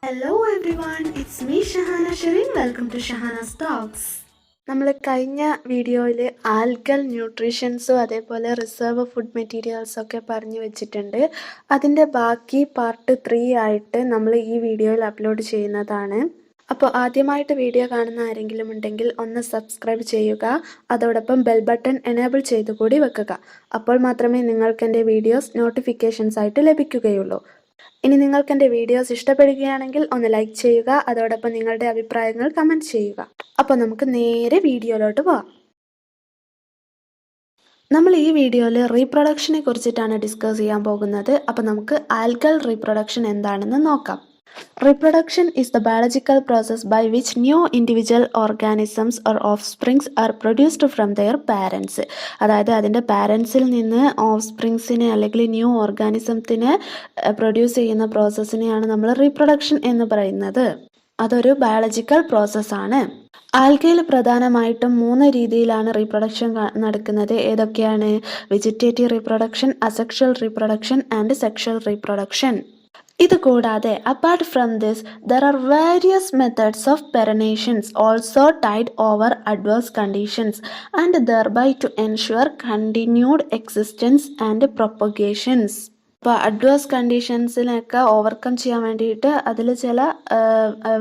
Hello everyone, it's me Shahana Shireen. Welcome to Shahana's Talks. നമ്മൾ കഴിഞ്ഞ വീഡിയോയിൽ algal ന്യൂട്രീഷൻസും അതേപോലെ റിസർവ് ഫുഡ് മെറ്റീരിയൽസൊക്കെ പറഞ്ഞു വെച്ചിട്ടുണ്ട്. അതിൻ്റെ ബാക്കി പാർട്ട് 3 ആയിട്ട് നമ്മൾ ഈ വീഡിയോയിൽ അപ്ലോഡ് ചെയ്യുന്നതാണ്. അപ്പോൾ ആദ്യമായിട്ട് വീഡിയോ കാണുന്ന ആരെങ്കിലും ഉണ്ടെങ്കിൽ ഒന്ന് സബ്സ്ക്രൈബ് ചെയ്യുക, അതോടൊപ്പം ബെൽ ബട്ടൺ എനേബിൾ ചെയ്തുകൂടി വെക്കുക. അപ്പോൾ മാത്രമേ നിങ്ങൾക്ക് എൻ്റെ വീഡിയോസ് നോട്ടിഫിക്കേഷൻസ് ആയിട്ട് ലഭിക്കുകയുള്ളൂ. ഇനി നിങ്ങൾക്ക് എൻ്റെ വീഡിയോസ് ഇഷ്ടപ്പെടുകയാണെങ്കിൽ ഒന്ന് ലൈക്ക് ചെയ്യുക, അതോടൊപ്പം നിങ്ങളുടെ അഭിപ്രായങ്ങൾ കമൻറ്റ് ചെയ്യുക. അപ്പോൾ നമുക്ക് നേരെ വീഡിയോയിലോട്ട് പോവാം. നമ്മൾ ഈ വീഡിയോയിൽ റീപ്രൊഡക്ഷനെ കുറിച്ചിട്ടാണ് ഡിസ്കസ് ചെയ്യാൻ പോകുന്നത്. അപ്പോൾ നമുക്ക് ആൽഗൽ റീപ്രൊഡക്ഷൻ എന്താണെന്ന് നോക്കാം. Reproduction is the biological process by which new individual organisms or offsprings are produced from their parents. അതായത് അതിൻ്റെ പാരൻസിൽ നിന്ന് ഓഫ്സ്പ്രിങ്സിനെ അല്ലെങ്കിൽ ന്യൂ ഓർഗാനിസത്തിനെ പ്രൊഡ്യൂസ് ചെയ്യുന്ന പ്രോസസ്സിനെയാണ് നമ്മൾ റീപ്രൊഡക്ഷൻ എന്ന് പറയുന്നത്. അതൊരു ബയോളജിക്കൽ പ്രോസസ്സാണ്. ആൽഗയിൽ പ്രധാനമായിട്ടും 3 രീതിയിലാണ് റീപ്രൊഡക്ഷൻ നടക്കുന്നത്. ഏതൊക്കെയാണ്? Vegetative reproduction, asexual reproduction and sexual reproduction. ഇത് കൂടാതെ apart from this there are various methods of perennations also tide over adverse conditions and thereby to ensure continued existence and propagations. ഇപ്പോൾ adverse കണ്ടീഷൻസിനൊക്കെ overcome ചെയ്യാൻ വേണ്ടിയിട്ട് അതിൽ ചില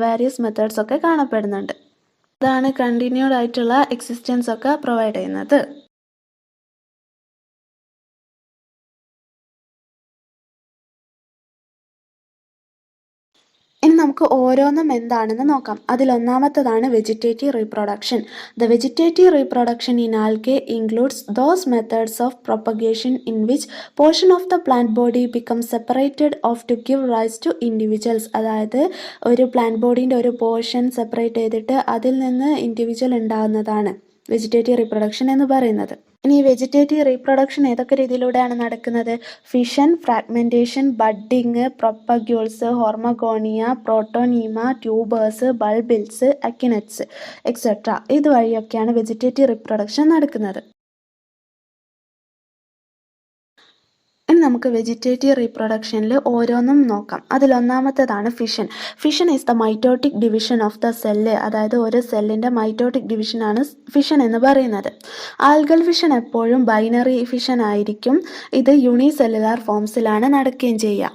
various methods ഒക്കെ കാണപ്പെടുന്നുണ്ട്. അതാണ് കണ്ടിന്യൂഡ് ആയിട്ടുള്ള എക്സിസ്റ്റൻസ് ഒക്കെ പ്രൊവൈഡ് ചെയ്യുന്നത്. ഇനി നമുക്ക് ഓരോന്നും എന്താണെന്ന് നോക്കാം. അതിലൊന്നാമത്തതാണ് vegetative reproduction. The vegetative reproduction in algae includes those methods of propagation in which portion of the plant body become separated off to give rise to individuals. അതായത് ഒരു പ്ലാന്റ് ബോഡീൻ്റെ ഒരു പോർഷൻ സെപ്പറേറ്റ് ചെയ്തിട്ട് അതിൽ നിന്ന് ഇൻഡിവിജ്വൽ ഉണ്ടാകുന്നതാണ് vegetative reproduction എന്ന് പറയുന്നത്. ഇനി വെജിറ്റേറ്റീവ് റീപ്രൊഡക്ഷൻ ഏതൊക്കെ രീതിയിലൂടെയാണ് നടക്കുന്നത്? Fission, fragmentation, budding, propagules, hormogonia, protonema, tubers, bulbils, akinetes etcetera. ഇതുവഴിയൊക്കെയാണ് വെജിറ്റേറ്റീവ് റീപ്രൊഡക്ഷൻ നടക്കുന്നത്. ഇനി നമുക്ക് വെജിറ്റേറ്റീവ് റീപ്രൊഡക്ഷനിൽ ഓരോന്നും നോക്കാം. അതിലൊന്നാമത്തേതാണ് fission. Fission is the mitotic division of the cell. അതായത് ഒരു സെല്ലിൻ്റെ മൈറ്റോട്ടിക് ഡിവിഷനാണ് ഫിഷൻ എന്ന് പറയുന്നത്. ആൽഗൽ ഫിഷൻ എപ്പോഴും ബൈനറി ഫിഷൻ ആയിരിക്കും. ഇത് യൂണിസെല്ലുലാർ ഫോംസിലാണ് നടക്കുകയും ചെയ്യുക.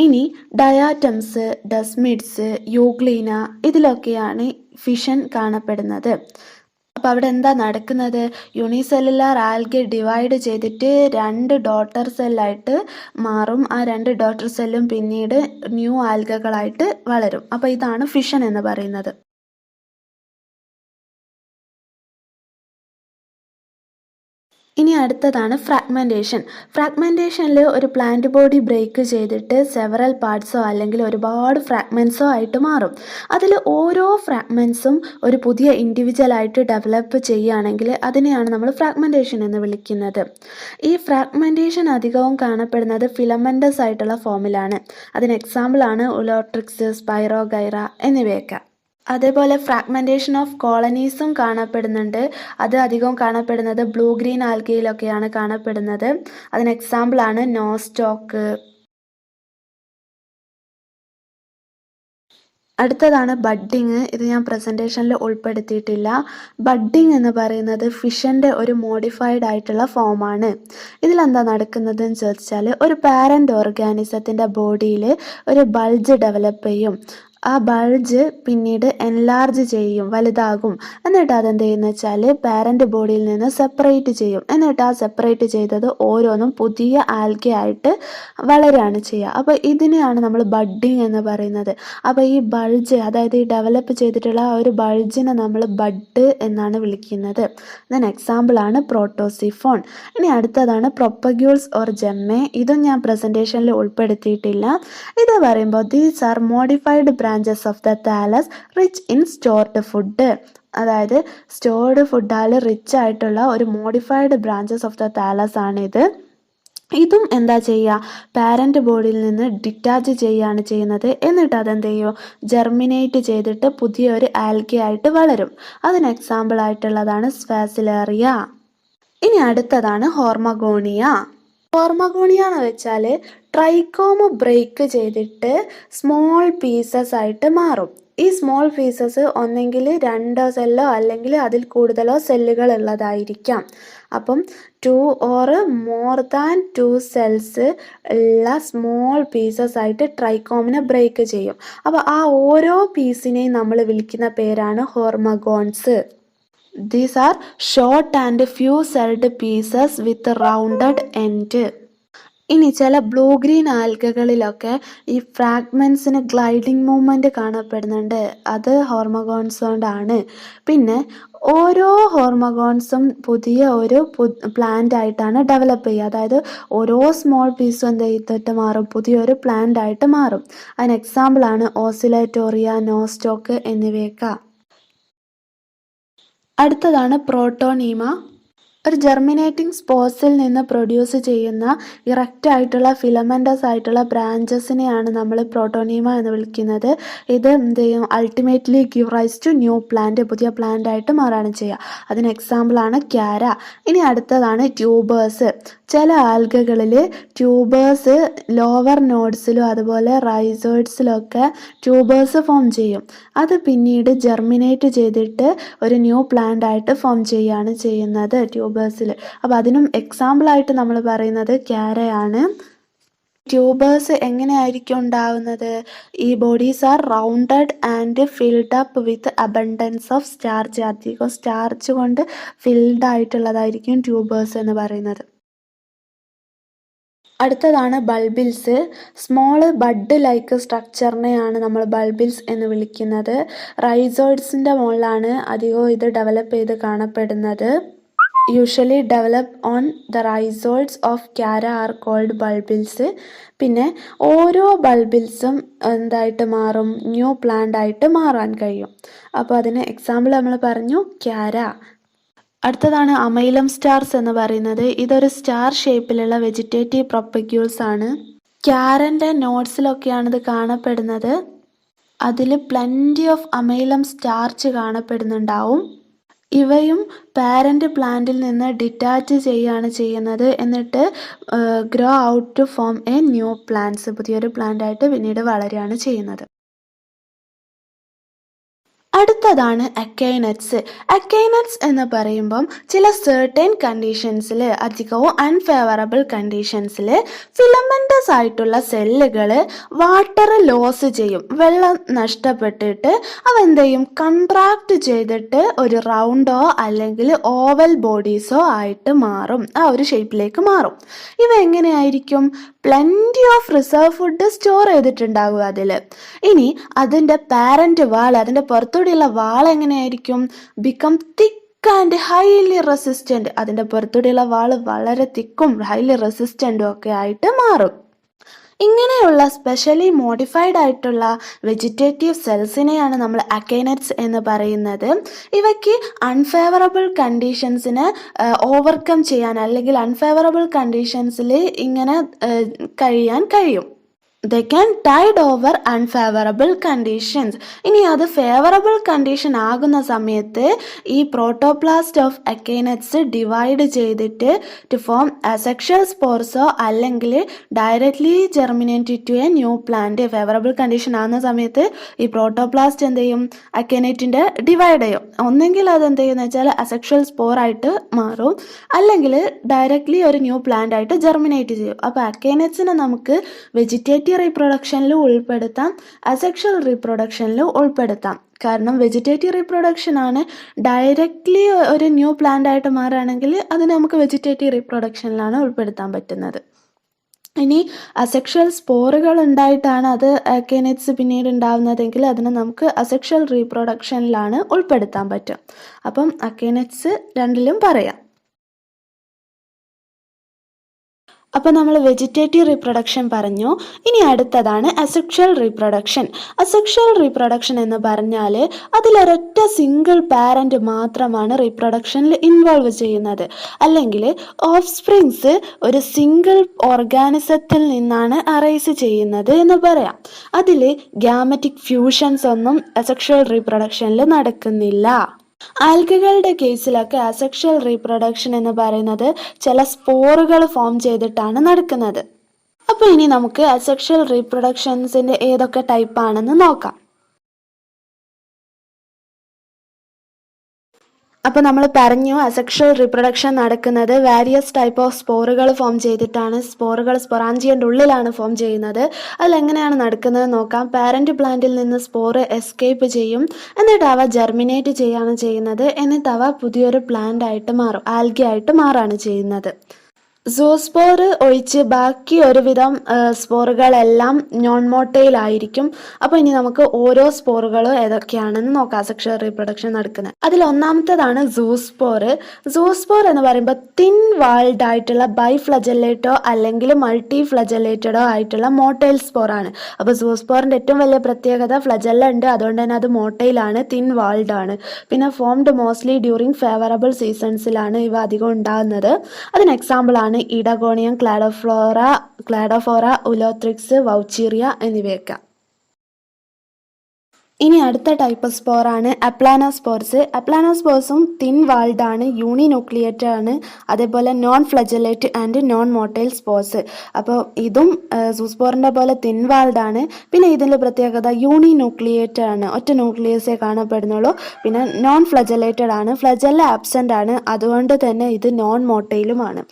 ഇനി ഡയാറ്റംസ്, ഡസ്മിഡ്സ്, യൂഗ്ലീന ഇതിലൊക്കെയാണ് ഫിഷൻ കാണപ്പെടുന്നത്. അപ്പോൾ അവിടെ എന്താ നടക്കുന്നത്? യൂണിസെല്ലുലാർ ആൽഗെ ഡിവൈഡ് ചെയ്തിട്ട് 2 ഡോട്ടർ സെല്ലായിട്ട് മാറും. ആ 2 ഡോട്ടർ സെല്ലും പിന്നീട് ന്യൂ ആൽഗകളായിട്ട് വളരും. അപ്പോൾ ഇതാണ് ഫിഷൻ എന്ന് പറയുന്നത്. ഇനി അടുത്തതാണ് ഫ്രാഗ്മെൻറ്റേഷൻ. ഫ്രാഗ്മെൻറ്റേഷനിൽ ഒരു പ്ലാന്റ് ബോഡി ബ്രേക്ക് ചെയ്തിട്ട് സെവറൽ പാർട്സോ അല്ലെങ്കിൽ ഒരുപാട് ഫ്രാഗ്മെൻറ്റ്സോ ആയിട്ട് മാറും. അതിൽ ഓരോ ഫ്രാഗ്മെൻറ്റ്സും ഒരു പുതിയ ഇൻഡിവിജ്വലായിട്ട് ഡെവലപ്പ് ചെയ്യുകയാണെങ്കിൽ അതിനെയാണ് നമ്മൾ ഫ്രാഗ്മെൻറ്റേഷൻ എന്ന് വിളിക്കുന്നത്. ഈ ഫ്രാഗ്മെൻറ്റേഷൻ അധികവും കാണപ്പെടുന്നത് ഫിലമെൻറ്റസ് ആയിട്ടുള്ള ഫോമിലാണ്. അതിന് എക്സാമ്പിളാണ് ഉലോട്രിക്സ്, സ്പൈറോഗൈറ എന്നിവയൊക്കെ. അതേപോലെ ഫ്രാഗ്മെൻറ്റേഷൻ ഓഫ് കോളനീസും കാണപ്പെടുന്നുണ്ട്. അത് അധികം കാണപ്പെടുന്നത് ബ്ലൂ ഗ്രീൻ ആൽഗയിലൊക്കെയാണ് കാണപ്പെടുന്നത്. അതിന് എക്സാമ്പിളാണ് നോസ്റ്റോക്ക്. അടുത്തതാണ് ബഡ്ഡിങ്. ഇത് ഞാൻ പ്രസൻറ്റേഷനിൽ ഉൾപ്പെടുത്തിയിട്ടില്ല. ബഡ്ഡിങ് എന്ന് പറയുന്നത് ഫിഷൻ്റെ ഒരു മോഡിഫൈഡ് ആയിട്ടുള്ള ഫോമാണ്. ഇതിലെന്താ നടക്കുന്നതെന്ന് ചോദിച്ചാൽ ഒരു പാരൻ്റ് ഓർഗാനിസത്തിൻ്റെ ബോഡിയിൽ ഒരു ബൾജ് ഡെവലപ്പ് ചെയ്യും. ആ ബൾജ് പിന്നീട് എൻലാർജ് ചെയ്യും, വലുതാകും. എന്നിട്ട് അതെന്ത് ചെയ്യുന്ന വെച്ചാൽ പാരൻ്റ് ബോഡിയിൽ നിന്ന് സെപ്പറേറ്റ് ചെയ്യും. എന്നിട്ട് ആ സെപ്പറേറ്റ് ചെയ്തത് ഓരോന്നും പുതിയ ആൽഗെ ആയിട്ട് വളരുകയാണ് ചെയ്യുക. അപ്പോൾ ഇതിനെയാണ് നമ്മൾ ബഡ്ഡിങ് എന്ന് പറയുന്നത്. അപ്പോൾ ഈ ബൾജ്, അതായത് ഈ ഡെവലപ്പ് ചെയ്തിട്ടുള്ള ആ ഒരു ബൾജിനെ നമ്മൾ ബഡ് എന്നാണ് വിളിക്കുന്നത്. ദെൻ എക്സാമ്പിളാണ് പ്രോട്ടോസിഫോൺ. ഇനി അടുത്തതാണ് പ്രൊപ്പഗ്യൂൾസ് ഓർ ജെമ്മെ. ഇതും ഞാൻ പ്രസൻറ്റേഷനിൽ ഉൾപ്പെടുത്തിയിട്ടില്ല. ഇത് പറയുമ്പോൾ these are modified branches of the thallus rich in stored food. അതായത് സ്റ്റോർഡ് ഫുഡാൽ റിച്ച് ആയിട്ടുള്ള ഒരു modified branches of the thallus ആണിത്. ഇതും എന്താ ചെയ്യുക? പാരൻ്റ് ബോഡിയിൽ നിന്ന് ഡിറ്റാച്ച് ചെയ്യുകയാണ് ചെയ്യുന്നത്. എന്നിട്ട് അതെന്ത് ചെയ്യും? ജെർമിനേറ്റ് ചെയ്തിട്ട് പുതിയൊരു ആൽഗെ ആയിട്ട് വളരും. അതിന് എക്സാമ്പിൾ ആയിട്ടുള്ളതാണ് സ്ഫാസിലേറിയ. ഇനി അടുത്തതാണ് ഹോർമഗോണിയ. ഹോർമഗോണിയ എന്ന് വെച്ചാൽ ട്രൈക്കോമ് ബ്രേക്ക് ചെയ്തിട്ട് സ്മോൾ പീസസ് ആയിട്ട് മാറും. ഈ സ്മോൾ പീസസ് ഒന്നെങ്കിൽ 2 സെല്ലോ അല്ലെങ്കിൽ അതിൽ കൂടുതലോ സെല്ലുകൾ ഉള്ളതായിരിക്കാം. അപ്പം 2 ഓർ മോർ ദാൻ 2 സെൽസ് ഉള്ള സ്മോൾ പീസസ് ആയിട്ട് ട്രൈക്കോമിനെ ബ്രേക്ക് ചെയ്യും. അപ്പോൾ ആ ഓരോ പീസിനെയും നമ്മൾ വിളിക്കുന്ന പേരാണ് ഹോർമഗോൺസ്. These are short and few-celled pieces with a rounded end. ഇനി ചില ബ്ലൂ ഗ്രീൻ ആൽഗകളിലൊക്കെ ഈ ഫ്രാഗ്മെൻസിന് ഗ്ലൈഡിംഗ് മൂവ്മെൻറ്റ് കാണപ്പെടുന്നുണ്ട്. അത് ഹോർമഗോൺസ് കൊണ്ടാണ്. പിന്നെ ഓരോ ഹോർമഗോൺസും പുതിയ ഒരു പ്ലാന്റ് ആയിട്ടാണ് ഡെവലപ്പ് ചെയ്യുക. അതായത് ഓരോ സ്മോൾ പീസും എന്ത് ചെയ്തിട്ട് മാറും, പുതിയൊരു പ്ലാന്റ് ആയിട്ട് മാറും. അതിന് എക്സാമ്പിളാണ് ഓസിലേറ്റോറിയ, നോസ്റ്റോക്ക് എന്നിവയൊക്കെ. അടുത്തതാണ് പ്രോട്ടോണീമ. ഒരു ജെർമിനേറ്റിംഗ് സ്പോർസിൽ നിന്ന് പ്രൊഡ്യൂസ് ചെയ്യുന്ന ഇറക്റ്റ് ആയിട്ടുള്ള ഫിലമെൻറ്റസ് ആയിട്ടുള്ള ബ്രാഞ്ചസിനെയാണ് നമ്മൾ പ്രോട്ടോണീമ എന്ന് വിളിക്കുന്നത്. ഇത് എന്ത് ചെയ്യും, ultimately give rise to new plant, പുതിയ പ്ലാന്റ് ആയിട്ട് മാറുകയാണ് ചെയ്യുക. അതിന് എക്സാമ്പിളാണ് ക്യാര. ഇനി അടുത്തതാണ് ട്യൂബേഴ്സ്. ചില ആൽഗകളിൽ ട്യൂബേഴ്സ് ലോവർ നോഡ്സിലും അതുപോലെ റൈസോയിഡ്സിലൊക്കെ ട്യൂബേഴ്സ് ഫോം ചെയ്യും. അത് പിന്നീട് ജെർമിനേറ്റ് ചെയ്തിട്ട് ഒരു ന്യൂ പ്ലാന്റ് ആയിട്ട് ഫോം ചെയ്യുകയാണ് ചെയ്യുന്നത് ട്യൂബേഴ്സിൽ. അപ്പോൾ അതിനും എക്സാമ്പിളായിട്ട് നമ്മൾ പറയുന്നത് ക്യാരയാണ്. ട്യൂബേഴ്സ് എങ്ങനെയായിരിക്കും ഉണ്ടാവുന്നത്? ഈ bodies are rounded and filled up with abundance of starch. അധികം സ്റ്റാർച്ച് കൊണ്ട് ഫിൽഡ് ആയിട്ടുള്ളതായിരിക്കും ട്യൂബേഴ്സ് എന്ന് പറയുന്നത്. അടുത്തതാണ് ബൾബിൽസ്. സ്മോൾ ബഡ് ലൈക്ക് സ്ട്രക്ചറിനെയാണ് നമ്മൾ ബൾബിൽസ് എന്ന് വിളിക്കുന്നത്. റൈസോയിഡ്സിൻ്റെ മുകളിലാണ് അധികവും ഇത് ഡെവലപ്പ് ചെയ്ത് കാണപ്പെടുന്നത്. Usually develop on the rhizoids of chara are called bulbils. പിന്നെ ഓരോ ബൾബിൽസും എന്തായിട്ട് മാറും, ന്യൂ പ്ലാന്റ് ആയിട്ട് മാറാൻ കഴിയും. അപ്പോൾ അതിന് എക്സാമ്പിൾ നമ്മൾ പറഞ്ഞു ക്യാര. അടുത്തതാണ് അമൈലം സ്റ്റാർസ് എന്ന് പറയുന്നത്. ഇതൊരു സ്റ്റാർ ഷേപ്പിലുള്ള വെജിറ്റേറ്റീവ് പ്രൊപ്പഗ്യൂൾസ് ആണ്. ക്യാരൻ്റെ നോട്ട്സിലൊക്കെയാണ് ഇത് കാണപ്പെടുന്നത്. അതിൽ പ്ലൻറ്റി ഓഫ് അമൈലം സ്റ്റാർച്ച് കാണപ്പെടുന്നുണ്ടാവും. ഇവയും പാരൻ്റ് പ്ലാന്റിൽ നിന്ന് ഡിറ്റാച്ച് ചെയ്യുകയാണ് ചെയ്യുന്നത്. എന്നിട്ട് grow out to form a new plants, പുതിയൊരു പ്ലാന്റ് ആയിട്ട് പിന്നീട് വളരുകയാണ് ചെയ്യുന്നത്. അടുത്തതാണ് അക്കൈനറ്റ്സ്. അക്കൈനറ്റ്സ് എന്ന് പറയുമ്പം ചില സെർട്ടൻ കണ്ടീഷൻസിൽ, അധികവും അൺഫേവറബിൾ കണ്ടീഷൻസിൽ ഫിലമെൻറ്റസ് ആയിട്ടുള്ള സെല്ലുകൾ വാട്ടർ ലോസ് ചെയ്യും. വെള്ളം നഷ്ടപ്പെട്ടിട്ട് അവ എന്ത് ചെയ്യും, കൺട്രാക്ട് ചെയ്തിട്ട് ഒരു റൗണ്ടോ അല്ലെങ്കിൽ ഓവൽ ബോഡീസോ ആയിട്ട് മാറും. ആ ഒരു ഷേപ്പിലേക്ക് മാറും. ഇവ എങ്ങനെയായിരിക്കും? Plenty of reserve food store ചെയ്തിട്ടുണ്ടാകും അതിൽ. ഇനി അതിൻ്റെ പാരൻ്റ് വാൾ, അതിൻ്റെ പുറത്തൂടെയുള്ള വാൾ എങ്ങനെയായിരിക്കും? Become thick and highly resistant. അതിൻ്റെ പുറത്തൂടെയുള്ള വാൾ വളരെ തിക്കും ഹൈലി റെസിസ്റ്റൻറ്റും ഒക്കെ ആയിട്ട് മാറും. ഇങ്ങനെയുള്ള സ്പെഷ്യലി മോഡിഫൈഡ് ആയിട്ടുള്ള വെജിറ്റേറ്റീവ് സെൽസിനെയാണ് നമ്മൾ അക്കൈനറ്റ്സ് എന്ന് പറയുന്നത്. ഇവയ്ക്ക് അൺഫേവറബിൾ കണ്ടീഷൻസിനെ ഓവർകം ചെയ്യാൻ അല്ലെങ്കിൽ അൺഫേവറബിൾ കണ്ടീഷൻസിൽ ഇങ്ങനെ കഴിയാൻ കഴിയും. They can tide over unfavorable conditions. ഇനി അത് ഫേവറബിൾ കണ്ടീഷൻ ആകുന്ന സമയത്ത് ഈ പ്രോട്ടോപ്ലാസ്റ്റ് ഓഫ് അക്കൈനറ്റ്സ് ഡിവൈഡ് ചെയ്തിട്ട് ടു ഫോം അസെക്ഷൽ സ്പോർസോ അല്ലെങ്കിൽ directly germinate to a new plant. Favourable condition ആകുന്ന സമയത്ത് ഈ പ്രോട്ടോപ്ലാസ്റ്റ് എന്ത് ചെയ്യും, അക്കൈനറ്റിൻ്റെ ഡിവൈഡ് ചെയ്യും. ഒന്നെങ്കിൽ അത് എന്ത് ചെയ്യുന്ന വെച്ചാൽ അസെക്ഷൽ സ്പോർ ആയിട്ട് മാറും, അല്ലെങ്കിൽ ഡയറക്ട്ലി ഒരു ന്യൂ പ്ലാന്റ് ആയിട്ട് ജെർമിനേറ്റ് ചെയ്യും. അപ്പോൾ അക്കൈനറ്റ്സിനെ നമുക്ക് വെജിറ്റേറ്റീവ് റീപ്രൊഡക്ഷനിൽ ഉൾപ്പെടുത്താം, അസെക്ഷൽ റീപ്രൊഡക്ഷനിൽ ഉൾപ്പെടുത്താം. കാരണം വെജിറ്റേറ്റീവ് റീപ്രൊഡക്ഷൻ ആണ് ഡയറക്റ്റ്ലി ഒരു ന്യൂ പ്ലാന്റ് ആയിട്ട് മാറുകയാണെങ്കിൽ അത് നമുക്ക് വെജിറ്റേറ്റീവ് റീപ്രൊഡക്ഷനിലാണ് ഉൾപ്പെടുത്താൻ പറ്റുന്നത്. ഇനി അസെക്ഷൽ സ്പോറുകൾ ഉണ്ടായിട്ടാണ് അത് അക്കൈനറ്റ്സ് പിന്നീട് ഉണ്ടാവുന്നതെങ്കിൽ അതിനെ നമുക്ക് അസെക്ഷൽ റീപ്രൊഡക്ഷനിലാണ് ഉൾപ്പെടുത്താൻ പറ്റും. അപ്പം അക്കൈനറ്റ്സ് രണ്ടിലും പറയാം. അപ്പോൾ നമ്മൾ വെജിറ്റേറ്റീവ് റീപ്രൊഡക്ഷൻ പറഞ്ഞു. ഇനി അടുത്തതാണ് അസെക്ഷൽ റീപ്രൊഡക്ഷൻ. അസെക്ഷൽ റീപ്രൊഡക്ഷൻ എന്ന് പറഞ്ഞാൽ അതിലൊരൊറ്റ സിംഗിൾ പാരൻ്റ് മാത്രമാണ് റീപ്രൊഡക്ഷനിൽ ഇൻവോൾവ് ചെയ്യുന്നത്. അല്ലെങ്കിൽ ഓഫ് സ്പ്രിങ്സ് ഒരു സിംഗിൾ ഓർഗാനിസത്തിൽ നിന്നാണ് അറൈസ് ചെയ്യുന്നത് എന്ന് പറയാം. അതിൽ ഗ്യാമറ്റിക് ഫ്യൂഷൻസ് ഒന്നും അസെക്ഷൽ റീപ്രൊഡക്ഷനിൽ നടക്കുന്നില്ല. ആൽഗകളുടെ കേസിലൊക്കെ അസെക്ഷൽ റീപ്രൊഡക്ഷൻ എന്ന് പറയുന്നത് ചില സ്പോറുകൾ ഫോം ചെയ്തിട്ടാണ് നടക്കുന്നത്. അപ്പോൾ ഇനി നമുക്ക് അസെക്ഷൽ റീപ്രൊഡക്ഷൻസിൻ്റെ ഏതൊക്കെ ടൈപ്പാണെന്ന് നോക്കാം. അപ്പോൾ നമ്മൾ പറഞ്ഞു അസെക്ഷൽ റീപ്രൊഡക്ഷൻ നടക്കുന്നത് വാരിയസ് ടൈപ്പ് ഓഫ് സ്പോറുകൾ ഫോം ചെയ്തിട്ടാണ്. സ്പോറുകൾ സ്പൊറാഞ്ചിയൻ്റെ ഉള്ളിലാണ് ഫോം ചെയ്യുന്നത്. അതിലെങ്ങനെയാണ് നടക്കുന്നത് നോക്കാം. പാരൻറ്റ് പ്ലാന്റിൽ നിന്ന് സ്പോറ് എസ്കേപ്പ് ചെയ്യും, എന്നിട്ട് അവ ജെർമിനേറ്റ് ചെയ്യുകയാണ് ചെയ്യുന്നത്. എന്നിട്ട് അവ പുതിയൊരു പ്ലാന്റ് ആയിട്ട് മാറും, ആൽഗ ആയിട്ട് മാറുകയാണ് ചെയ്യുന്നത്. സൂസ്പോർ ഒഴിച്ച് ബാക്കി ഒരുവിധം സ്പോറുകളെല്ലാം നോൺ മോട്ടൈൽ ആയിരിക്കും. അപ്പോൾ ഇനി നമുക്ക് ഓരോ സ്പോറുകളും ഏതൊക്കെയാണെന്ന് നോക്കാം സെക്ഷൽ റീപ്രൊഡക്ഷൻ നടക്കുന്നത്. അതിൽ ഒന്നാമത്തേതാണ് സൂസ്പോർ. സൂസ്പോർ എന്ന് പറയുമ്പോൾ തിൻ വാൾഡ് ആയിട്ടുള്ള ബൈഫ്ലജല്ലേറ്റോ അല്ലെങ്കിൽ മൾട്ടി ഫ്ലജല്ലേറ്റഡോ ആയിട്ടുള്ള മോട്ടൈൽ സ്പോറാണ്. അപ്പോൾ സൂസ്പോറിൻ്റെ ഏറ്റവും വലിയ പ്രത്യേകത ഫ്ലജല്ല ഉണ്ട്, അതുകൊണ്ട് തന്നെ അത് മോട്ടൈലാണ്, തിൻ വാൾഡ് ആണ്. പിന്നെ ഫോംഡ് മോസ്റ്റ്ലി ഡ്യൂറിങ് ഫേവറബിൾ സീസൺസിലാണ് ഇവ അധികം ഉണ്ടാകുന്നത്. അതിന് എക്സാമ്പിളാണ് ഇഡഗോണിയം, ക്ലാഡോഫോറ, ഉലോത്രിക്സ്, വൗച്ചീറിയ എന്നിവയൊക്കെ. ഇനി അടുത്ത ടൈപ്പ് സ്പോറാണ് അപ്ലാനോസ്പോർസ്. അപ്ലാനോസ്പോർസും തിൻ വാൾഡ് ആണ്, യൂണിന്യൂക്ലിയേറ്റഡ് ആണ്, അതേപോലെ non flagellate and non motile spores. അപ്പോൾ ഇതും സൂസ്പോറിൻ്റെ പോലെ തിൻ വാൾഡ് ആണ്. പിന്നെ ഇതിൻ്റെ പ്രത്യേകത യൂണിന്യൂക്ലിയേറ്റഡ് ആണ്, ഒറ്റ ന്യൂക്ലിയസേ കാണപ്പെടുന്നുള്ളൂ. പിന്നെ നോൺ ഫ്ലജലേറ്റഡ് ആണ്, ഫ്ലജല്ല ആബ്സെൻ്റ് ആണ്, അതുകൊണ്ട് തന്നെ ഇത് നോൺ മോട്ടൈലുമാണ്.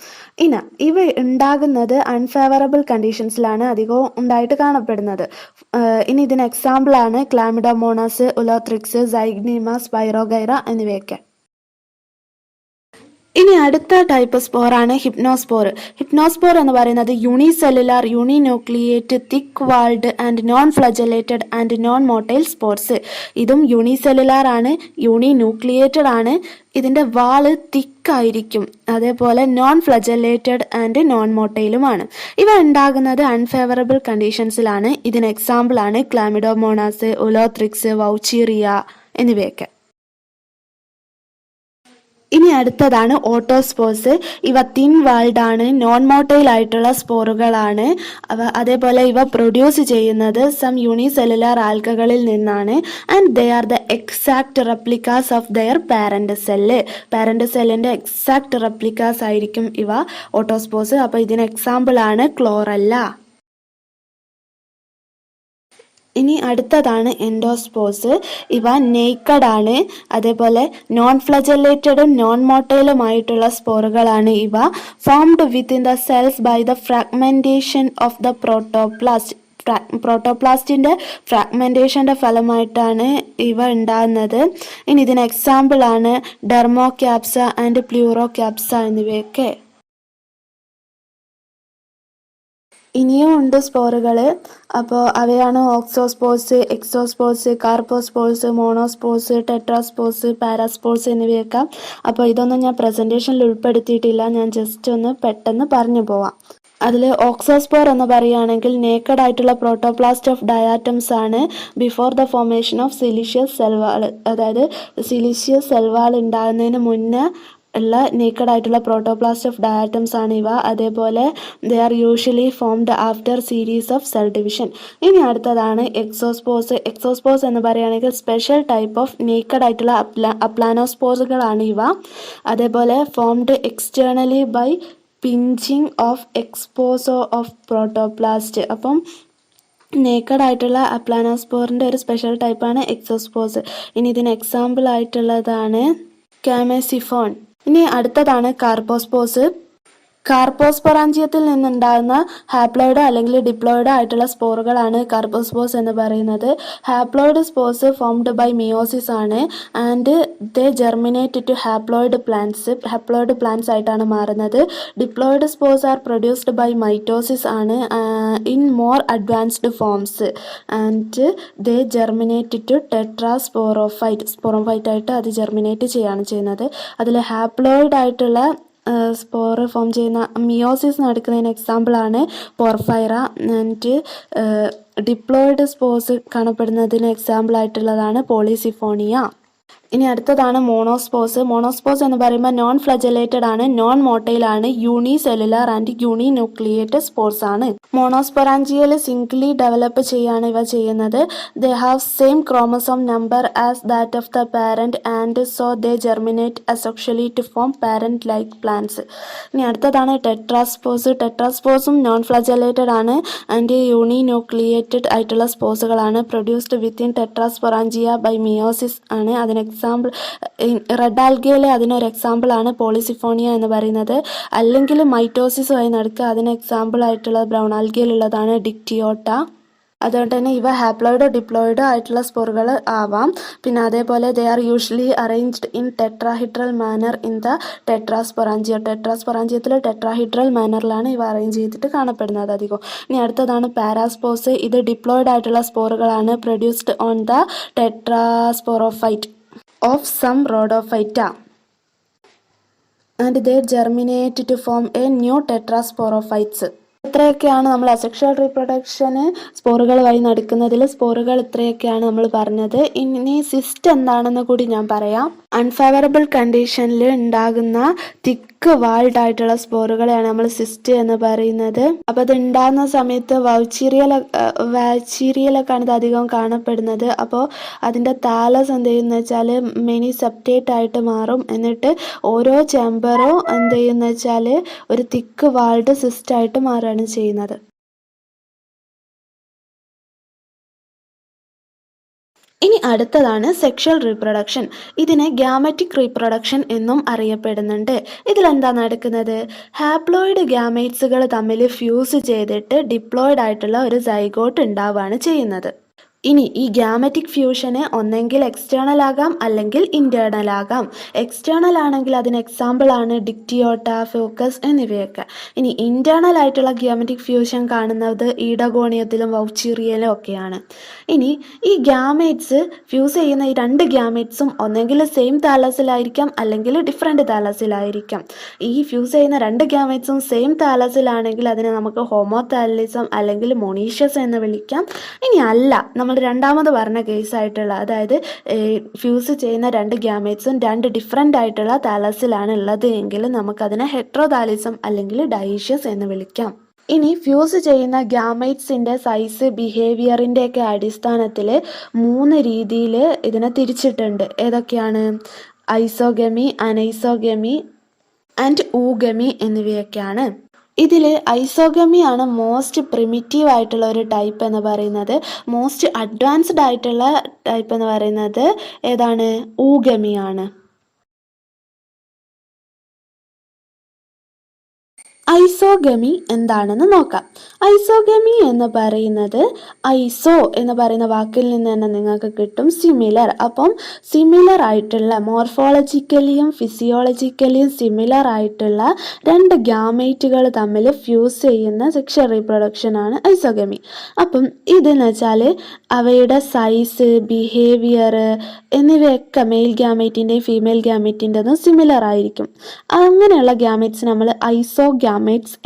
ഇവ ഉണ്ടാകുന്നത് അൺഫേവറബിൾ കണ്ടീഷൻസിലാണ് അധികവും ഉണ്ടായിട്ട് കാണപ്പെടുന്നത്. ഇനി ഇതിന് എക്സാമ്പിളാണ് ക്ലാമിഡോമോണാസ്, ഉലോത്രിക്സ്, സൈഗ്നിമ, സ്പൈറോഗൈറ എന്നിവയൊക്കെ. ഇനി അടുത്ത ടൈപ്പ് സ്പോറാണ് ഹിപ്നോസ്പോർ. ഹിപ്നോസ്പോർ എന്ന് പറയുന്നത് unicellular, uninucleate, thick walled and non flagellated and non motile spores. ഇതും യൂണിസെല്ലുലാർ ആണ്, യൂണിന്യൂക്ലിയേറ്റഡ് ആണ്, ഇതിൻ്റെ വാള് തിക്കായിരിക്കും, അതേപോലെ നോൺ ഫ്ലജലേറ്റഡ് ആൻഡ് നോൺ മോട്ടൈലുമാണ്. ഇവ ഉണ്ടാകുന്നത് അൺഫേവറബിൾ കണ്ടീഷൻസിലാണ്. ഇതിന് എക്സാമ്പിളാണ് ക്ലാമിഡോമോണാസ്, ഉലോത്രിക്സ്, വൗച്ചീറിയ എന്നിവയൊക്കെ. ഇനി അടുത്തതാണ് ഓട്ടോസ്പോർസ്. ഇവ തിൻ വാൾഡ് ആണ്, നോൺ മോട്ടൈൽ ആയിട്ടുള്ള സ്പോറുകളാണ്. അതേപോലെ ഇവ പ്രൊഡ്യൂസ് ചെയ്യുന്നത് സം യൂണിസെല്ലുലാർ ആൽഗകളിൽ നിന്നാണ്. And they are the exact replicas of their parent cell. Parent സെല്ലിൻ്റെ എക്സാക്ട് റെപ്ലിക്കാസ് ആയിരിക്കും ഇവ ഓട്ടോസ്പോർസ്. അപ്പോൾ ഇതിന് എക്സാമ്പിളാണ് ക്ലോറല്ല. ഇനി അടുത്തതാണ് എൻഡോസ്പോർസ്. ഇവ നെയ്ക്കഡ് ആണ്, അതേപോലെ നോൺ ഫ്ലജല്ലേറ്റഡും നോൺ മോട്ടൈലുമായിട്ടുള്ള സ്പോറുകളാണ് ഇവ. Formed within the cells by the fragmentation of the protoplast. പ്രോട്ടോപ്ലാസ്റ്റിൻ്റെ ഫ്രാഗ്മെൻറ്റേഷൻ്റെ ഫലമായിട്ടാണ് ഇവ ഉണ്ടാകുന്നത്. ഇനി ഇതിന് എക്സാമ്പിളാണ് ഡെർമോക്യാപ്സ ആൻഡ് പ്ലൂറോക്യാപ്സ എന്നിവയൊക്കെ. ഇനിയും ഉണ്ട് സ്പോറുകൾ. അപ്പോൾ അവയാണ് ഓക്സോസ്പോർസ്, എക്സോസ്പോർസ്, കാർപ്പോസ്പോർസ്, മോണോസ്പോർസ്, ടെട്രാസ്പോർസ്, പാരാസ്പോർസ് എന്നിവയൊക്കെ. അപ്പോൾ ഇതൊന്നും ഞാൻ പ്രസൻറ്റേഷനിൽ ഉൾപ്പെടുത്തിയിട്ടില്ല, ഞാൻ ജസ്റ്റ് ഒന്ന് പെട്ടെന്ന് പറഞ്ഞു പോവാം. അതിൽ ഓക്സോസ്പോർ എന്ന് പറയുകയാണെങ്കിൽ നേക്കഡ് ആയിട്ടുള്ള പ്രോട്ടോപ്ലാസ്റ്റ് ഓഫ് ഡയാറ്റംസ് ആണ് before the formation of siliceous cell wall. അതായത് സിലിഷ്യസ് സെൽവാൾ ഉണ്ടാകുന്നതിന് മുന്നേ ഉള്ള നേക്കഡ് ആയിട്ടുള്ള പ്രോട്ടോപ്ലാസ്റ്റ് ഓഫ് ഡയാറ്റംസ് ആണ് ഇവ. അതേപോലെ they are usually formed after series of cell division. ഇനി അടുത്തതാണ് എക്സോസ്പോർസ്. എക്സോസ്പോർസ് എന്ന് പറയുകയാണെങ്കിൽ സ്പെഷ്യൽ ടൈപ്പ് ഓഫ് നേക്കഡ് ആയിട്ടുള്ള അപ്ലാനോസ്പോർസുകളാണ് ഇവ. അതേപോലെ formed externally by pinching of exposure of protoplast. അപ്പം നേക്കഡ് ആയിട്ടുള്ള അപ്ലാനോസ്പോറിൻ്റെ ഒരു സ്പെഷ്യൽ ടൈപ്പാണ് എക്സോസ്പോർസ്. ഇനി ഇതിന് എക്സാമ്പിൾ ആയിട്ടുള്ളതാണ് കാമേസിഫോൺ. ഇനി അടുത്തതാണ് കാർപ്പോസ്പോർസ്. കാർപ്പോസ്പൊറാഞ്ചിയത്തിൽ നിന്നുണ്ടാകുന്ന ഹാപ്ലോയിഡ് അല്ലെങ്കിൽ ഡിപ്ലോയിഡ് ആയിട്ടുള്ള സ്പോറുകളാണ് കാർപ്പോസ്പോർസ് എന്ന് പറയുന്നത്. Haploid spores formed by meiosis ആണ് and they germinate to haploid plants ആയിട്ടാണ് മാറുന്നത്. Diploid spores are produced by mitosis ആണ് in more advanced forms and they germinate to sporophyte ആയിട്ട് അത് ജെർമിനേറ്റ് ചെയ്യുകയാണ് ചെയ്യുന്നത്. അതിൽ ഹാപ്ലോയിഡ് ആയിട്ടുള്ള സ്പോറ് ഫോം ചെയ്യുന്ന മിയോസിസ് നടക്കുന്നതിന് എക്സാമ്പിളാണ് പോർഫൈറ. ആൻഡ് ഡിപ്ലോയിഡ് സ്പോർസ് കാണപ്പെടുന്നതിന് എക്സാമ്പിൾ ആയിട്ടുള്ളതാണ് പോളിസിഫോണിയ. ഇനി അടുത്തതാണ് മോണോസ്പോസ്. മോണോസ്പോസ് എന്ന് പറയുമ്പോൾ നോൺ ഫ്ലജലേറ്റഡ് ആണ്, നോൺ മോട്ടൈൽ ആണ്, unicellular and uninucleated spores ആണ്. മോണോസ്പൊറാഞ്ചിയൽ സിംഗിളി ഡെവലപ്പ് ചെയ്യാണ് ഇവ ചെയ്യുന്നത്. They have same chromosome number as that of the parent and so they germinate asexually to form parent like plants. ഇനി അടുത്തതാണ് tetraspores. ടെട്രാസ്പോസും non flagellated ആണ് and uninucleated ആയിട്ടുള്ള സ്പോസുകളാണ്. പ്രൊഡ്യൂസ്ഡ് വിത്തിൻ ടെട്രാസ്പൊറാഞ്ചിയ ബൈ മിയോസിസ് ആണ്. അതിന് എക്സാമ്പിൾ റെഡ് ആൽഗയിലെ അതിനൊരു example ആണ് പോളിസിഫോണിയ എന്ന് പറയുന്നത്. അല്ലെങ്കിൽ മൈറ്റോസിസുമായി നടക്കുക. അതിന് എക്സാമ്പിൾ ആയിട്ടുള്ള ബ്രൗൺ ആൽഗയിലുള്ളതാണ് ഡിക്റ്റിയോട്ട. അതുകൊണ്ട് തന്നെ ഇവ ഹാപ്ലോയിഡോ ഡിപ്ലോയിഡോ ആയിട്ടുള്ള സ്പോറുകൾ ആവാം. പിന്നെ അതേപോലെ they are usually arranged in tetrahedral manner in the tetrasporangia. ടെട്രാസ്പൊറാഞ്ചിയത്തിൽ ടെട്രാഹിഡ്രൽ മാനറിലാണ് ഇവ അറേഞ്ച് ചെയ്തിട്ട് കാണപ്പെടുന്നത് അധികം. ഇനി അടുത്തതാണ് പാരാസ്പോസ്. ഇത് ഡിപ്ലോയിഡ് ആയിട്ടുള്ള സ്പോറുകളാണ്. Produced on the tetrasporophyte of some rhodophyta and they germinate to form a new tetrasporophytes. ഇത്രയൊക്കെയാണ് നമ്മൾ അസെക്ഷൽ റീപ്രൊഡക്ഷന് സ്പോറുകൾ വഴി നടക്കുന്നതിൽ സ്പോറുകൾ ഇത്രയൊക്കെയാണ് നമ്മൾ പറഞ്ഞത്. ഇനി സിസ്റ്റ് എന്താണെന്ന് കൂടി ഞാൻ പറയാം. അൺഫേവറബിൾ കണ്ടീഷനിൽ ഉണ്ടാകുന്ന തിക്ക് വാൾഡ് ആയിട്ടുള്ള സ്പോറുകളെയാണ് നമ്മൾ സിസ്റ്റ് എന്ന് പറയുന്നത്. അപ്പോൾ അത് ഉണ്ടാകുന്ന സമയത്ത് വാച്ചീരിയലൊക്കെയാണ് ഇത് അധികം കാണപ്പെടുന്നത്. അപ്പോൾ അതിൻ്റെ താലസ് എന്ത് ചെയ്യുന്ന വെച്ചാൽ മെനി സെപ്റ്റേറ്റ് ആയിട്ട് മാറും. എന്നിട്ട് ഓരോ ചേമ്പറും എന്ത് ചെയ്യുന്ന വെച്ചാൽ ഒരു തിക്ക് വാൾഡ് സിസ്റ്റ് ആയിട്ട് മാറുകയാണ് ചെയ്യുന്നത്. ഇനി അടുത്തതാണ് സെക്ഷൽ റീപ്രൊഡക്ഷൻ. ഇതിനെ ഗ്യാമറ്റിക് റീപ്രൊഡക്ഷൻ എന്നും അറിയപ്പെടുന്നുണ്ട്. ഇതിലെന്താ നടക്കുന്നത്? ഹാപ്ലോയിഡ് ഗ്യാമേറ്റ്സുകൾ തമ്മിൽ ഫ്യൂസ് ചെയ്തിട്ട് ഡിപ്ലോയിഡ് ആയിട്ടുള്ള ഒരു സൈഗോട്ട് ഉണ്ടാവുകയാണ് ചെയ്യുന്നത്. ഇനി ഈ ഗ്യാമറ്റിക് ഫ്യൂഷന് ഒന്നെങ്കിൽ എക്സ്റ്റേണൽ ആകാം അല്ലെങ്കിൽ ഇന്റേണൽ ആകാം. എക്സ്റ്റേണൽ ആണെങ്കിൽ അതിന് എക്സാമ്പിൾ ആണ് ഡിക്റ്റിയോട്ട, ഫോക്കസ് എന്നിവയൊക്കെ. ഇനി ഇന്റേണൽ ആയിട്ടുള്ള ഗ്യാമറ്റിക് ഫ്യൂഷൻ കാണുന്നത് ഈഡഗോണിയത്തിലും വൗച്ചീറിയയിലും ഒക്കെയാണ്. ഇനി ഈ ഗ്യാമേറ്റ്സ് ഫ്യൂസ് ചെയ്യുന്ന ഈ രണ്ട് ഗ്യാമേറ്റ്സും ഒന്നെങ്കിൽ സെയിം താലസിലായിരിക്കാം അല്ലെങ്കിൽ ഡിഫറെൻറ്റ് താലസിലായിരിക്കാം. ഈ ഫ്യൂസ് ചെയ്യുന്ന രണ്ട് ഗ്യാമേറ്റ്സും സെയിം താലസിലാണെങ്കിൽ അതിനെ നമുക്ക് ഹോമോതാലിസം അല്ലെങ്കിൽ മൊണീഷ്യസ് എന്ന് വിളിക്കാം. ഇനി അല്ല, നമ്മൾ രണ്ടാമത് പറഞ്ഞ കേസായിട്ടുള്ള, അതായത് ഫ്യൂസ് ചെയ്യുന്ന രണ്ട് ഗ്യാമേറ്റ്സും രണ്ട് ഡിഫറെൻ്റ് ആയിട്ടുള്ള താലസിലാണ് ഉള്ളത് എങ്കിൽ നമുക്കതിനെ ഹെട്രോതാലിസം അല്ലെങ്കിൽ ഡൈഷ്യസ് എന്ന് വിളിക്കാം. ഇനി ഫ്യൂസ് ചെയ്യുന്ന ഗ്യാമേറ്റ്സിൻ്റെ സൈസ് ബിഹേവിയറിൻ്റെയൊക്കെ അടിസ്ഥാനത്തിൽ 3 രീതിയിൽ ഇതിനെ തിരിച്ചിട്ടുണ്ട്. ഏതൊക്കെയാണ്? ഐസോഗമി, അനൈസോഗമി ആൻഡ് ഊഗമി എന്നിവയൊക്കെയാണ്. ഇതിൽ ഐസോഗമി ആണ് മോസ്റ്റ് പ്രിമിറ്റീവ് ആയിട്ടുള്ള ഒരു ടൈപ്പ് എന്ന് പറയുന്നത്. മോസ്റ്റ് അഡ്വാൻസ്ഡ് ആയിട്ടുള്ള ടൈപ്പ് എന്ന് പറയുന്നത് ഏതാണ്? ഊഗമിയാണ്. ഐസോഗമി എന്താണെന്ന് നോക്കാം. ഐസോഗമി എന്ന് പറയുന്നത് ഐസോ എന്ന് പറയുന്ന വാക്കിൽ നിന്ന് തന്നെ നിങ്ങൾക്ക് കിട്ടും സിമിലർ. അപ്പം സിമിലർ ആയിട്ടുള്ള, മോർഫോളജിക്കലിയും ഫിസിയോളജിക്കലിയും സിമിലർ ആയിട്ടുള്ള രണ്ട് ഗ്യാമേറ്റുകൾ തമ്മിൽ ഫ്യൂസ് ചെയ്യുന്ന സെക്ഷൽ റീപ്രൊഡക്ഷൻ ആണ് ഐസോഗമി. അപ്പം ഇതെന്ന് വെച്ചാൽ അവയുടെ സൈസ്, ബിഹേവിയർ എന്നിവയൊക്കെ മെയിൽ ഗ്യാമേറ്റിൻ്റെയും ഫീമെയിൽ ഗ്യാമേറ്റിൻ്റെതും സിമിലർ ആയിരിക്കും. അങ്ങനെയുള്ള ഗ്യാമേറ്റ്സ് നമ്മൾ ഐസോഗ്യാമേറ്റ്സ്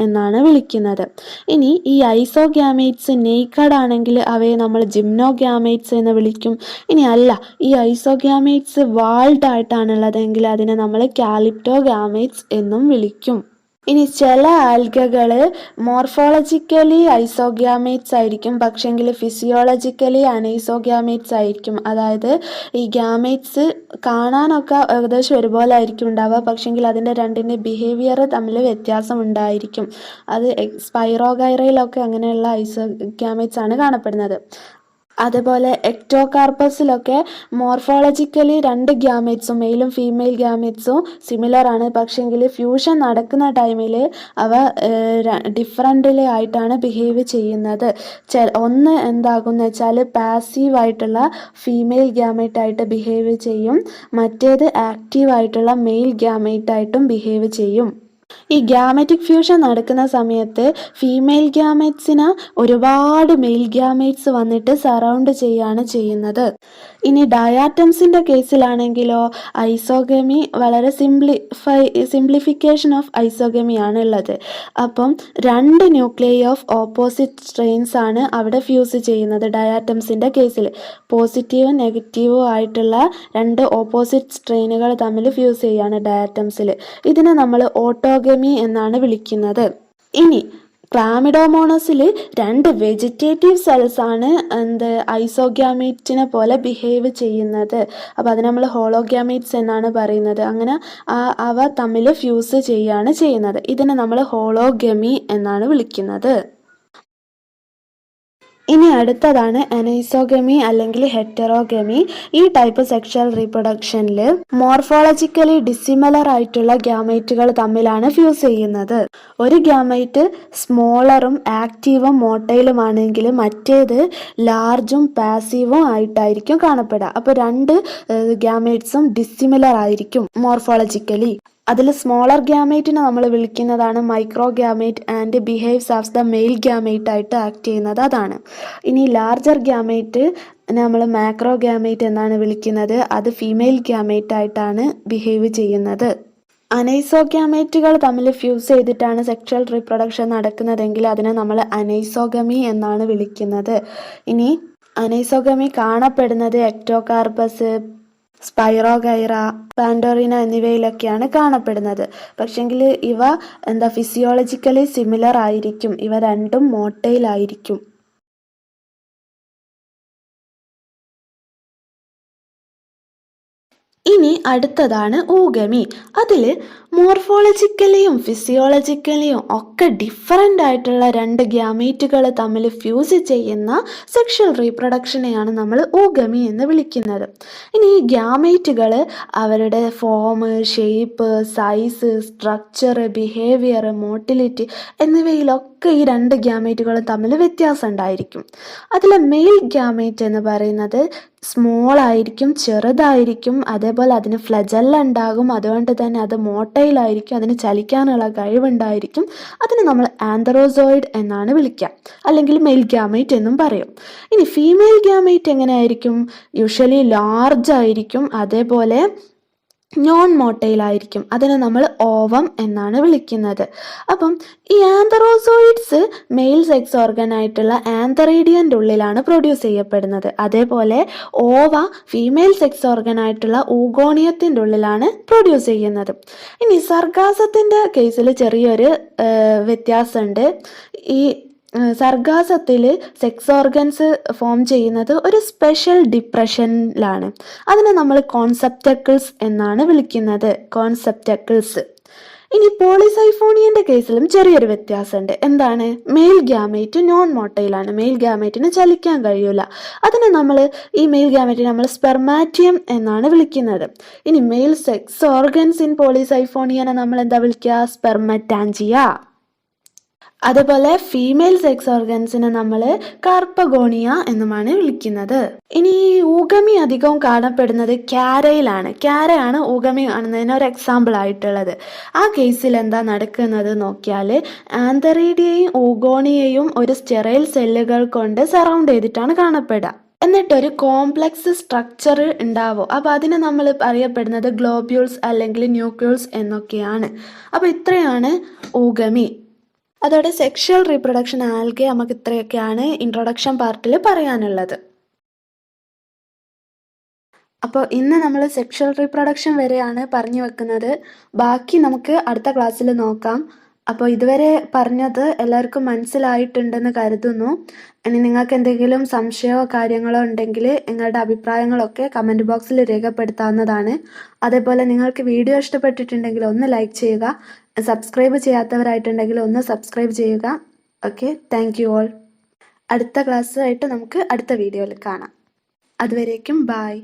എന്നാണ് വിളിക്കുന്നത്. ഇനി ഈ ഐസോഗ്യാമേറ്റ്സ് നെയ്ക്കഡ് ആണെങ്കിൽ അവയെ നമ്മൾ ജിംനോഗ്യാമേറ്റ്സ് എന്ന് വിളിക്കും. ഇനി അല്ല, ഈ ഐസോഗ്യാമേറ്റ്സ് വാൾഡ് ആയിട്ടാണുള്ളതെങ്കിൽ അതിനെ നമ്മൾ കാലിപ്റ്റോഗ്യാമേറ്റ്സ് എന്നും വിളിക്കും. ഇനി ചില ആൽഗകൾ മോർഫോളജിക്കലി ഐസോഗ്യാമേറ്റ്സ് ആയിരിക്കും, പക്ഷെങ്കിൽ ഫിസിയോളജിക്കലി അനൈസോഗ്യാമേറ്റ്സ് ആയിരിക്കും. അതായത് ഈ ഗ്യാമേറ്റ്സ് കാണാനൊക്കെ ഏകദേശം ഒരുപോലെ ആയിരിക്കും ഉണ്ടാവുക, പക്ഷെങ്കിൽ അതിൻ്റെ രണ്ടിൻ്റെ ബിഹേവിയർ തമ്മിൽ വ്യത്യാസം ഉണ്ടായിരിക്കും. അത് സ്പൈറോഗൈറയിലൊക്കെ അങ്ങനെയുള്ള ഐസോഗ്യാമേറ്റ്സ് ആണ് കാണപ്പെടുന്നത്. അതുപോലെ എക്ടോകാർപ്പസിലൊക്കെ മോർഫോളജിക്കലി രണ്ട് ഗ്യാമേറ്റ്സും, മെയിലും ഫീമെയിൽ ഗ്യാമേറ്റ്സും സിമിലർ ആണ്, പക്ഷെങ്കിൽ ഫ്യൂഷൻ നടക്കുന്ന ടൈമിൽ അവ ഡിഫറൻ്റിൽ ആയിട്ടാണ് ബിഹേവ് ചെയ്യുന്നത്. ഒന്ന് എന്താകുമെന്ന് വെച്ചാൽ പാസീവായിട്ടുള്ള ഫീമെയിൽ ഗ്യാമേറ്റായിട്ട് ബിഹേവ് ചെയ്യും, മറ്റേത് ആക്റ്റീവായിട്ടുള്ള മെയിൽ ഗ്യാമേറ്റായിട്ടും ബിഹേവ് ചെയ്യും. ഈ ഗ്യാമെറ്റിക് ഫ്യൂഷൻ നടക്കുന്ന സമയത്ത് ഫീമെയിൽ ഗ്യാമെറ്റ്സിന് ഒരുപാട് മെയിൽ ഗ്യാമെറ്റ്സ് വന്നിട്ട് സറൗണ്ട് ചെയ്യാണ് ചെയ്യുന്നത്. ഇനി ഡയാറ്റംസിൻ്റെ കേസിലാണെങ്കിലോ ഐസോഗമി വളരെ സിംപ്ലിഫിക്കേഷൻ ഓഫ് ഐസോഗമി ആണ് ഉള്ളത്. അപ്പം 2 ന്യൂക്ലിയൈ ഓഫ് ഓപ്പോസിറ്റ് സ്ട്രെയിൻസ് ആണ് അവിടെ ഫ്യൂസ് ചെയ്യുന്നത്. ഡയാറ്റംസിൻ്റെ കേസിൽ പോസിറ്റീവും നെഗറ്റീവും ആയിട്ടുള്ള 2 ഓപ്പോസിറ്റ് സ്ട്രെയിനുകൾ തമ്മിൽ ഫ്യൂസ് ചെയ്യാണ് ഡയാറ്റംസിൽ. ഇതിനെ നമ്മൾ ഓട്ടോഗമി എന്നാണ് വിളിക്കുന്നത്. ഇനി ക്ലാമിഡോമോണസിൽ 2 വെജിറ്റേറ്റീവ് സെൽസ് ആണ് ഐസോഗ്യാമീറ്റിനെ പോലെ ബിഹേവ് ചെയ്യുന്നത്. അപ്പോൾ അത് നമ്മൾ ഹോളോഗ്യാമീറ്റ്സ് എന്നാണ് പറയുന്നത്. അങ്ങനെ അവ തമ്മിൽ ഫ്യൂസ് ചെയ്യാണ് ചെയ്യുന്നത്. ഇതിനെ നമ്മൾ ഹോളോഗമി എന്നാണ് വിളിക്കുന്നത്. ഇനി അടുത്തതാണ് അനൈസോഗമി അല്ലെങ്കിൽ ഹെറ്ററോഗമി. ഈ ടൈപ്പ് സെക്ഷൽ റീപ്രൊഡക്ഷനിൽ മോർഫോളജിക്കലി ഡിസിമിലർ ആയിട്ടുള്ള ഗ്യാമൈറ്റുകൾ തമ്മിലാണ് ഫ്യൂസ് ചെയ്യുന്നത്. ഒരു ഗ്യാമൈറ്റ് സ്മോളറും ആക്റ്റീവും മോട്ടൈലുമാണെങ്കിൽ മറ്റേത് ലാർജും പാസീവും ആയിട്ടായിരിക്കും കാണപ്പെടുക. അപ്പോൾ 2 ഗ്യാമൈറ്റ്സും ഡിസിമിലർ ആയിരിക്കും മോർഫോളജിക്കലി. അതിൽ സ്മോളർ ഗ്യാമേറ്റിനെ നമ്മൾ വിളിക്കുന്നതാണ് micro gamete and behaves as the male gamete ആയിട്ട് ആക്ട് ചെയ്യുന്നത് അതാണ്. ഇനി ലാർജർ ഗ്യാമേറ്റ് നമ്മൾ മാക്രോ ഗ്യാമേറ്റ് എന്നാണ് വിളിക്കുന്നത്. അത് ഫീമെയിൽ ഗ്യാമേറ്റ് ആയിട്ടാണ് ബിഹേവ് ചെയ്യുന്നത്. അനൈസോഗ്യാമേറ്റുകൾ തമ്മിൽ ഫ്യൂസ് ചെയ്തിട്ടാണ് സെക്ഷൽ റീപ്രൊഡക്ഷൻ നടക്കുന്നതെങ്കിൽ അതിനെ നമ്മൾ അനൈസോഗമി എന്നാണ് വിളിക്കുന്നത്. ഇനി അനൈസോഗമി കാണപ്പെടുന്നത് എക്ടോകാർപ്പസ്, സ്പൈറോഗൈറ, പാൻഡോറിന എന്നിവയിലൊക്കെയാണ് കാണപ്പെടുന്നത്. പക്ഷെങ്കിൽ ഇവ ഫിസിയോളജിക്കലി സിമിലർ ആയിരിക്കും. ഇവ രണ്ടും മോട്ടൈലായിരിക്കും. ഇനി അടുത്തതാണ് ഊഗമി. അതിൽ മോർഫോളജിക്കലിയും ഫിസിയോളജിക്കലിയും ഒക്കെ ഡിഫറൻ്റ് ആയിട്ടുള്ള 2 ഗ്യാമീറ്റുകൾ തമ്മിൽ ഫ്യൂസ് ചെയ്യുന്ന സെക്ഷൽ റീപ്രൊഡക്ഷനെയാണ് നമ്മൾ ഊഗമി എന്ന് വിളിക്കുന്നത്. ഇനി ഈ ഗ്യാമീറ്റുകൾ അവരുടെ form, shape, size, structure, behaviour, motility എന്നിവയിലൊക്കെ ഈ 2 ഗ്യാമീറ്റുകൾ തമ്മിൽ വ്യത്യാസം ഉണ്ടായിരിക്കും. അതിലെ മെയിൽ ഗ്യാമേറ്റ് എന്ന് പറയുന്നത് സ്മോൾ ആയിരിക്കും, ചെറുതായിരിക്കും. അതേപോലെ അതിന് ഫ്ലജല്ല ഉണ്ടാകും. അതുകൊണ്ട് തന്നെ അത് മോട്ടൈലായിരിക്കും. അതിന് ചലിക്കാനുള്ള കഴിവുണ്ടായിരിക്കും. അതിന് നമ്മൾ ആന്ത്രോസോയിഡ് എന്നാണ് വിളിക്കുക, അല്ലെങ്കിൽ മെയിൽ ഗ്യാമേറ്റ് എന്നും പറയും. ഇനി ഫീമെയിൽ ഗ്യാമേറ്റ് എങ്ങനെയായിരിക്കും? യൂഷ്വലി ലാർജ് ആയിരിക്കും. അതേപോലെ നോൺ മോട്ടൈലായിരിക്കും. അതിനെ നമ്മൾ ഓവം എന്നാണ് വിളിക്കുന്നത്. അപ്പം ഈ ആന്തറോസോയിഡ്സ് മെയിൽ സെക്സ് ഓർഗൻ ആയിട്ടുള്ള ആന്തറീഡിയൻ്റെ ഉള്ളിലാണ് പ്രൊഡ്യൂസ് ചെയ്യപ്പെടുന്നത്. അതേപോലെ ഓവ ഫീമെയിൽ സെക്സ് ഓർഗൻ ആയിട്ടുള്ള ഊഗോണിയത്തിൻ്റെ ഉള്ളിലാണ് പ്രൊഡ്യൂസ് ചെയ്യുന്നത്. ഇനി സർഗാസത്തിൻ്റെ കേസിൽ ചെറിയൊരു വ്യത്യാസമുണ്ട്. ഈ സർഗാസത്തിൽ സെക്സ് ഓർഗൻസ് ഫോം ചെയ്യുന്നത് ഒരു സ്പെഷ്യൽ ഡിപ്രഷനിലാണ്. അതിനെ നമ്മൾ കോൺസെപ്റ്റക്കിൾസ് എന്നാണ് വിളിക്കുന്നത്. കോൺസെപ്റ്റക്കിൾസ്. ഇനി പോളിസൈഫോണിയൻ്റെ കേസിലും ചെറിയൊരു വ്യത്യാസമുണ്ട്. എന്താണ്? മെയിൽ ഗ്യാമേറ്റ് നോൺ മോട്ടൈലാണ്. മെയിൽ ഗ്യാമേറ്റിന് ചലിക്കാൻ കഴിയില്ല. അതിനെ ഈ മെയിൽ ഗ്യാമേറ്റിനെ നമ്മൾ സ്പെർമാറ്റിയം എന്നാണ് വിളിക്കുന്നത്. ഇനി മെയിൽ സെക്സ് ഓർഗൻസ് ഇൻ പോളിസൈഫോണിയനെ നമ്മൾ എന്താ വിളിക്കുക? സ്പെർമറ്റാഞ്ചിയ. അതുപോലെ ഫീമെയിൽ സെക്സ് ഓർഗൻസിനെ നമ്മൾ കാർപ്പഗോണിയ എന്നുമാണ് വിളിക്കുന്നത്. ഇനി ഈ ഊഗമി അധികവും കാണപ്പെടുന്നത് ക്യാരയിലാണ്. ക്യാരയാണ് ഊഗമി കാണുന്നതിന് ഒരു എക്സാമ്പിൾ ആയിട്ടുള്ളത്. ആ കേസിൽ എന്താ നടക്കുന്നത് നോക്കിയാൽ ആന്തറീഡിയയും ഊഗോണിയയും ഒരു സ്റ്റെറൈൽ സെല്ലുകൾ കൊണ്ട് സറൗണ്ട് ചെയ്തിട്ടാണ് കാണപ്പെടുക. എന്നിട്ടൊരു കോംപ്ലക്സ് സ്ട്രക്ചർ ഉണ്ടാവും. അപ്പോൾ അതിനെ നമ്മൾ അറിയപ്പെടുന്നത് ഗ്ലോബ്യൂൾസ് അല്ലെങ്കിൽ ന്യൂക്ലിയസ് എന്നൊക്കെയാണ്. അപ്പോൾ ഇത്രയാണ് ഊഗമി. അതോടെ സെക്ഷൽ റീപ്രൊഡക്ഷൻ ആൽഗെ നമുക്ക് ഇത്രയൊക്കെയാണ് ഇൻട്രൊഡക്ഷൻ പാർട്ടിൽ പറയാനുള്ളത്. അപ്പോൾ ഇന്ന് നമ്മൾ സെക്ഷൽ റീപ്രൊഡക്ഷൻ വരെയാണ് പറഞ്ഞു വെക്കുന്നത്. ബാക്കി നമുക്ക് അടുത്ത ക്ലാസ്സിൽ നോക്കാം. അപ്പോൾ ഇതുവരെ പറഞ്ഞത് എല്ലാവർക്കും മനസ്സിലായിട്ടുണ്ടെന്ന് കരുതുന്നു. ഇനി നിങ്ങൾക്ക് എന്തെങ്കിലും സംശയമോ കാര്യങ്ങളോ ഉണ്ടെങ്കിൽ നിങ്ങളുടെ അഭിപ്രായങ്ങളൊക്കെ കമൻറ്റ് ബോക്സിൽ രേഖപ്പെടുത്താവുന്നതാണ്. അതേപോലെ നിങ്ങൾക്ക് വീഡിയോ ഇഷ്ടപ്പെട്ടിട്ടുണ്ടെങ്കിൽ ഒന്ന് ലൈക്ക് ചെയ്യുക. സബ്സ്ക്രൈബ് ചെയ്യാത്തവരായിട്ടുണ്ടെങ്കിൽ ഒന്ന് സബ്സ്ക്രൈബ് ചെയ്യുക. Okay, thank you all. അടുത്ത ക്ലാസ്സായിട്ട് നമുക്ക് അടുത്ത വീഡിയോയിൽ കാണാം. അതുവരേക്കും ബായ്.